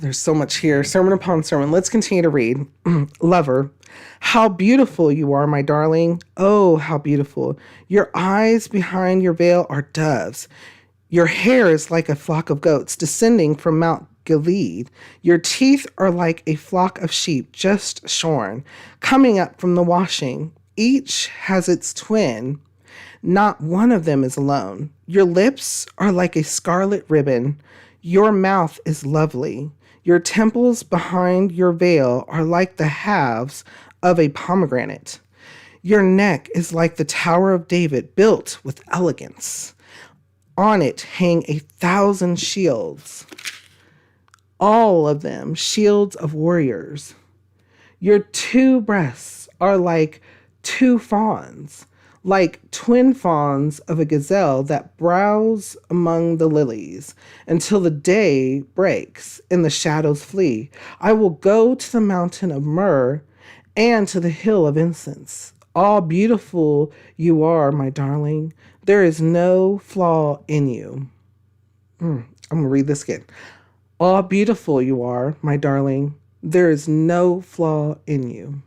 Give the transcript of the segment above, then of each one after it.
There's so much here. Sermon upon sermon. Let's continue to read. Lover, how beautiful you are, my darling. Oh, how beautiful. Your eyes behind your veil are doves. Your hair is like a flock of goats descending from Mount Gilead. Your teeth are like a flock of sheep just shorn, coming up from the washing. Each has its twin. Not one of them is alone. Your lips are like a scarlet ribbon. Your mouth is lovely. Your temples behind your veil are like the halves of a pomegranate. Your neck is like the Tower of David, built with elegance. On it hang 1,000 shields, all of them shields of warriors. Your two breasts are like two fawns, like twin fawns of a gazelle that browse among the lilies until the day breaks and the shadows flee. I will go to the mountain of myrrh and to the hill of incense. All beautiful you are, my darling. There is no flaw in you. I'm going to read this again. All beautiful you are, my darling. There is no flaw in you.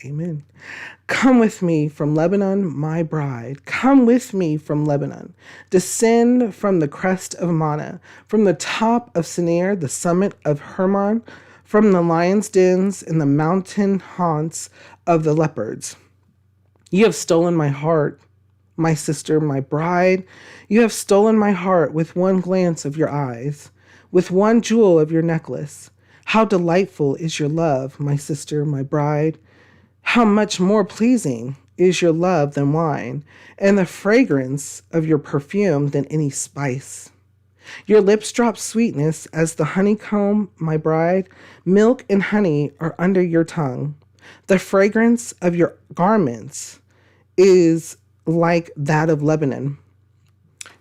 Amen. Come with me from Lebanon, my bride. Come with me from Lebanon. Descend from the crest of Mana, from the top of Senir, the summit of Hermon, from the lion's dens and the mountain haunts of the leopards. You have stolen my heart, my sister, my bride. You have stolen my heart with one glance of your eyes, with one jewel of your necklace. How delightful is your love, my sister, my bride. How much more pleasing is your love than wine, and the fragrance of your perfume than any spice. Your lips drop sweetness as the honeycomb, my bride. Milk and honey are under your tongue. The fragrance of your garments is like that of Lebanon.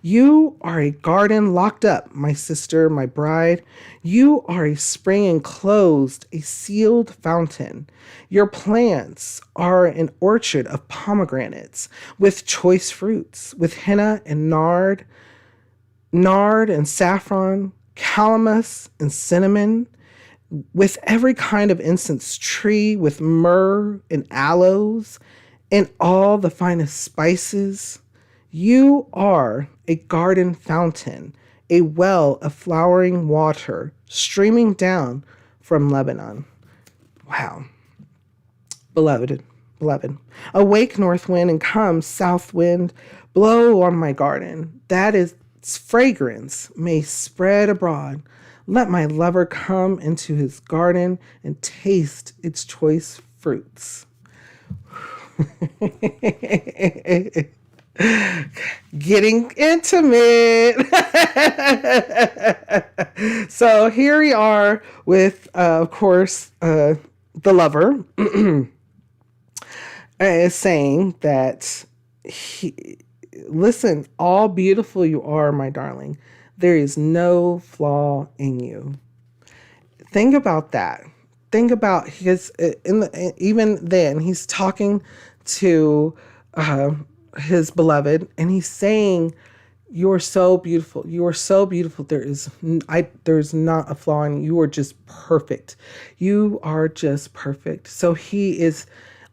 You are a garden locked up, my sister, my bride. You are a spring enclosed, a sealed fountain. Your plants are an orchard of pomegranates with choice fruits, with henna and nard and saffron, calamus and cinnamon, with every kind of incense tree, with myrrh and aloes, and all the finest spices. You are a garden fountain, a well of flowering water streaming down from Lebanon. Wow. Beloved, awake, north wind, and come, south wind, blow on my garden, that its fragrance may spread abroad. Let my lover come into his garden and taste its choice fruits. Getting intimate. So here we are with, of course, the lover is saying that listen, all beautiful you are, my darling. There is no flaw in you. Think about that. Think about even then he's talking to his beloved, and he's saying, "You're so beautiful. You are so beautiful. There's not a flaw in you. You are just perfect. You are just perfect." So he is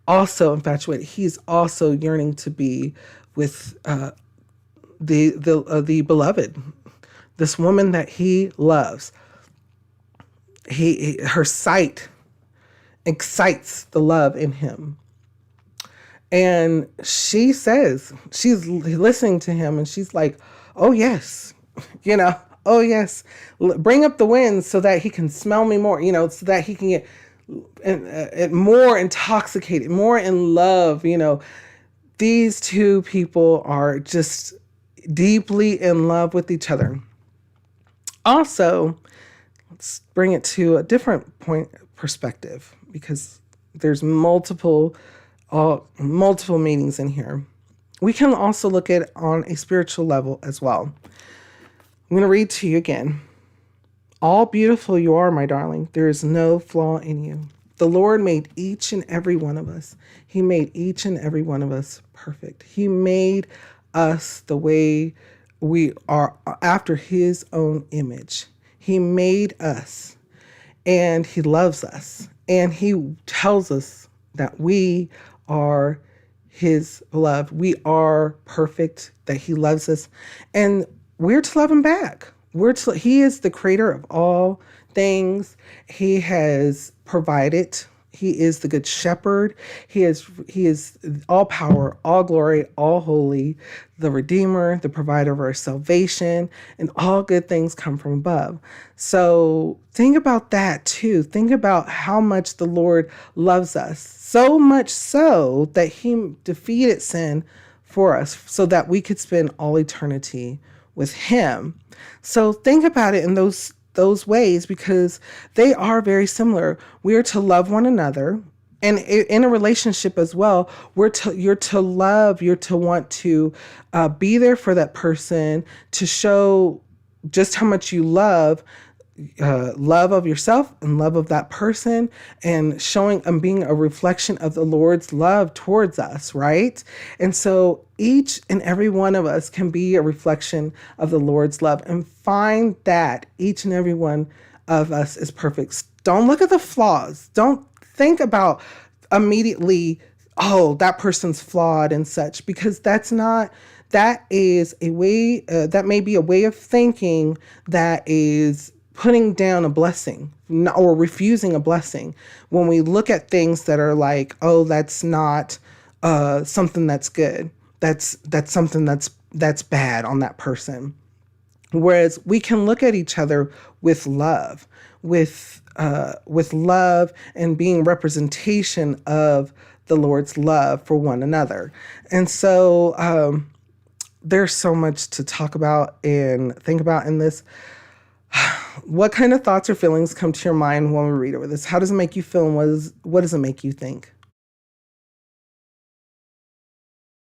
also infatuated. He's also yearning to be with the beloved, this woman that he loves. Her sight excites the love in him. And she says, she's listening to him and she's like, oh yes, oh yes, bring up the wind so that he can smell me more, so that he can get more intoxicated, more in love. These two people are just deeply in love with each other. Also, let's bring it to a different perspective, because there's multiple meanings in here. We can also look at it on a spiritual level as well. I'm going to read to you again. All beautiful you are, my darling. There is no flaw in you. The Lord made each and every one of us. He made each and every one of us perfect. He made us the way we are, after his own image. He made us, and he loves us, and he tells us that we are his beloved. We are perfect, that he loves us, and we're to love him back. He is the creator of all things. He has provided. He is the good shepherd. He is all power, all glory, all holy, the redeemer, the provider of our salvation, and all good things come from above. So think about that too. Think about how much the Lord loves us, so much so that he defeated sin for us so that we could spend all eternity with him. So think about it in those ways, because they are very similar. We are to love one another, and in a relationship as well. You're to love. You're to want to be there for that person, to show just how much you love of yourself and love of that person, and showing and being a reflection of the Lord's love towards us, right? And so each and every one of us can be a reflection of the Lord's love, and find that each and every one of us is perfect. Don't look at the flaws. Don't think about immediately, oh, that person's flawed and such, because that is a way, that may be a way of thinking that is putting down a blessing or refusing a blessing. When we look at things that are like, oh, that's not something that's good. That's something that's bad on that person. Whereas we can look at each other with love, with love, and being representation of the Lord's love for one another. And so there's so much to talk about and think about in this. What kind of thoughts or feelings come to your mind when we read over this? How does it make you feel, and what does it make you think?